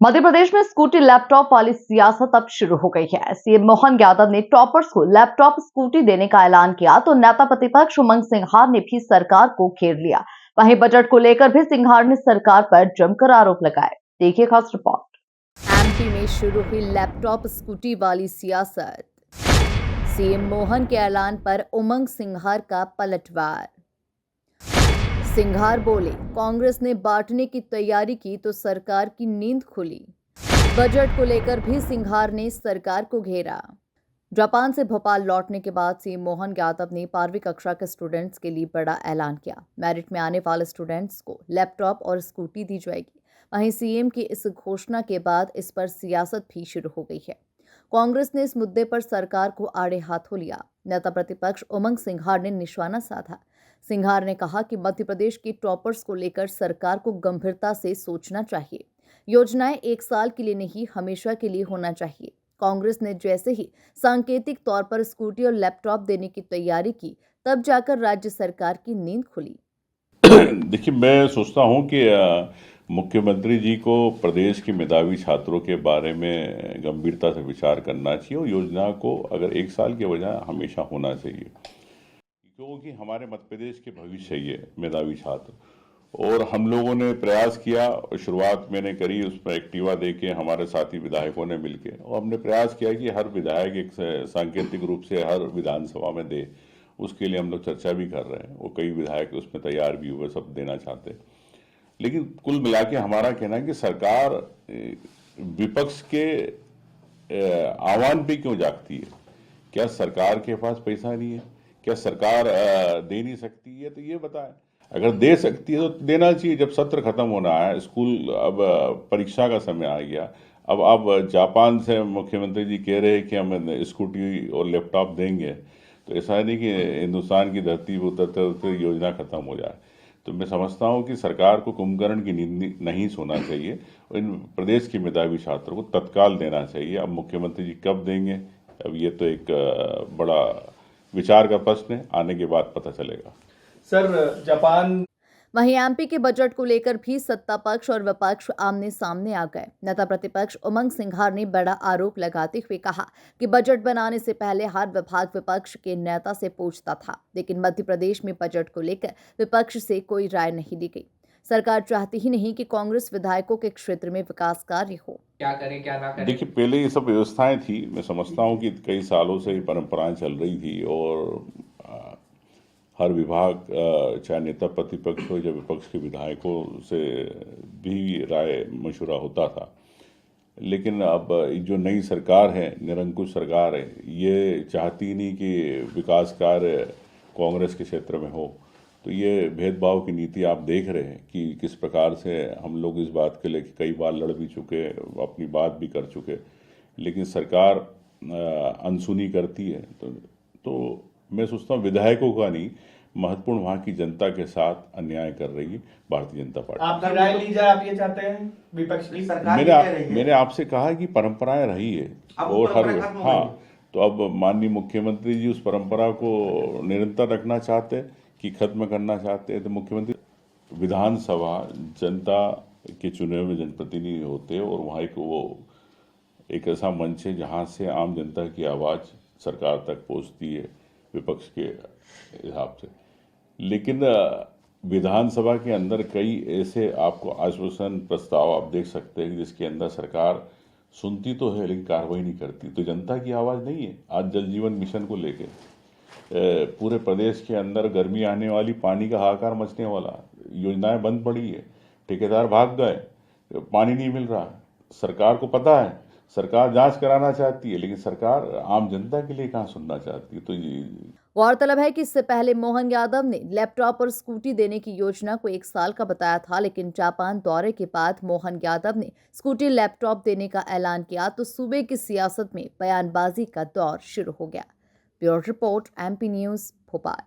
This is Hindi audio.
मध्य प्रदेश में स्कूटी लैपटॉप वाली सियासत अब शुरू हो गई है। सीएम मोहन यादव ने टॉपर्स को लैपटॉप स्कूटी देने का ऐलान किया तो नेता प्रतिपक्ष उमंग सिंघार ने भी सरकार को घेर लिया। वहीं बजट को लेकर भी सिंघार ने सरकार पर जमकर आरोप लगाए। देखिए खास रिपोर्ट। एमपी में शुरू हुई लैपटॉप स्कूटी वाली सियासत। सीएम मोहन के ऐलान पर उमंग सिंघार का पलटवार। सिंघार बोले, कांग्रेस ने बांटने की तैयारी की तो सरकार की नींद खुली। बजट को लेकर भी सिंघार ने सरकार को घेरा। जापान से भोपाल लौटने के बाद सीएम मोहन यादव ने 12वीं कक्षा के स्टूडेंट्स के लिए बड़ा ऐलान किया। मेरिट में आने वाले स्टूडेंट्स को लैपटॉप और स्कूटी दी जाएगी। वहीं सीएम की इस घोषणा के बाद इस पर सियासत भी शुरू हो गई है। कांग्रेस ने इस मुद्दे पर सरकार को आड़े हाथों लिया। नेता प्रतिपक्ष उमंग सिंघार ने निशाना साधा। सिंघार ने कहा कि मध्य प्रदेश के टॉपर्स को लेकर सरकार को गंभीरता से सोचना चाहिए। योजनाएं 1 साल के लिए नहीं, हमेशा के लिए होना चाहिए। कांग्रेस ने जैसे ही सांकेतिक तौर पर स्कूटी और लैपटॉप देने की तैयारी की, तब जाकर राज्य सरकार की नींद खुली। देखिए, मैं सोचता हूं कि मुख्यमंत्री जी को प्रदेश के मेधावी छात्रों के बारे में गंभीरता से विचार करना चाहिए और योजना को अगर 1 साल के बजाय हमेशा होना चाहिए, क्योंकि हमारे मध्य प्रदेश के भविष्य ये मेधावी छात्र। और हम लोगों ने प्रयास किया, शुरुआत मैंने करी उसमें एक्टिवा दे के हमारे साथी विधायकों ने मिलके, और हमने प्रयास किया कि हर विधायक एक सांकेतिक रूप से हर विधानसभा में दे। उसके लिए हम लोग चर्चा भी कर रहे हैं, वो कई विधायक उसमें तैयार भी हुए, सब देना चाहते हैं। लेकिन कुल मिला के हमारा कहना है कि सरकार विपक्ष के आह्वान पे क्यों जागती है? क्या सरकार के पास पैसा नहीं है? क्या सरकार दे नहीं सकती है? तो ये बताएं। अगर दे सकती है तो देना चाहिए। जब सत्र खत्म होना है, स्कूल अब परीक्षा का समय आ गया, अब जापान से मुख्यमंत्री जी कह रहे हैं कि हम स्कूटी और लैपटॉप देंगे, तो ऐसा नहीं कि हिंदुस्तान की धरती पर उतरते उतरते योजना खत्म हो जाए। तो मैं समझता हूं कि सरकार को कुंभकर्ण की नींद नहीं सोना चाहिए और इन प्रदेश के मेधावी छात्रों को तत्काल देना चाहिए। अब मुख्यमंत्री जी कब देंगे, अब ये तो एक बड़ा विचार का प्रश्न है, आने के बाद पता चलेगा। सर, जापान वहीं एमपी के बजट को लेकर भी सत्ता पक्ष और विपक्ष आमने सामने आ गए। नेता प्रतिपक्ष उमंग सिंघार ने बड़ा आरोप लगाते हुए कहा कि बजट बनाने से पहले हर विभाग विपक्ष के नेता से पूछता था, लेकिन मध्य प्रदेश में बजट को लेकर विपक्ष से कोई राय नहीं ली गई। सरकार चाहती ही नहीं कि कांग्रेस विधायकों के क्षेत्र में विकास कार्य हो। क्या करें क्या ना करें? देखिए, पहले ये सब व्यवस्थाएं थी। मैं समझता हूं कि कई सालों से ये परंपराएं चल रही थी और हर विभाग, चाहे नेता प्रतिपक्ष हो या विपक्ष के विधायकों से भी राय मशवरा होता था। लेकिन अब जो नई सरकार है, निरंकुश सरकार है, ये चाहती नहीं कि विकास कार्य कांग्रेस के क्षेत्र में हो। तो ये भेदभाव की नीति आप देख रहे हैं कि किस प्रकार से हम लोग इस बात के लिए कई बार लड़ भी चुके, अपनी बात भी कर चुके, लेकिन सरकार अनसुनी करती है। तो मैं सोचता हूँ विधायकों का नहीं, महत्वपूर्ण वहाँ की जनता के साथ अन्याय कर रही है भारतीय जनता पार्टी। आपकी राय ली जाए, आप ये चाहते हैं विपक्ष की सरकार? मैंने आपसे कहा कि परंपराएं रही है और हाँ, तो अब माननीय मुख्यमंत्री जी उस परंपरा को निरंतर रखना चाहते हैं कि खत्म करना चाहते हैं। तो मुख्यमंत्री, विधानसभा जनता के चुने हुए जनप्रतिनिधि होते हैं और वहाँ एक ऐसा मंच है जहाँ से आम जनता की आवाज़ सरकार तक पहुँचती है विपक्ष के हिसाब से। लेकिन विधानसभा के अंदर कई ऐसे आपको आश्वासन प्रस्ताव आप देख सकते हैं जिसके अंदर सरकार सुनती तो है लेकिन कार्रवाई नहीं करती। तो जनता की आवाज़ नहीं है। आज जल जीवन मिशन को लेके पूरे प्रदेश के अंदर गर्मी आने वाली, पानी का हाहाकार मचने वाला, योजनाएं बंद पड़ी है, ठेकेदार भाग गए, पानी नहीं मिल रहा। सरकार को पता है, सरकार जांच कराना चाहती है, लेकिन सरकार आम जनता के लिए कहाँ सुनना चाहती है। तो गौरतलब है कि इससे पहले मोहन यादव ने लैपटॉप और स्कूटी देने की योजना को 1 साल का बताया था, लेकिन जापान दौरे के बाद मोहन यादव ने स्कूटी लैपटॉप देने का ऐलान किया तो सूबे की सियासत में बयानबाजी का दौर शुरू हो गया। Bureau report, MP news, Bhopal.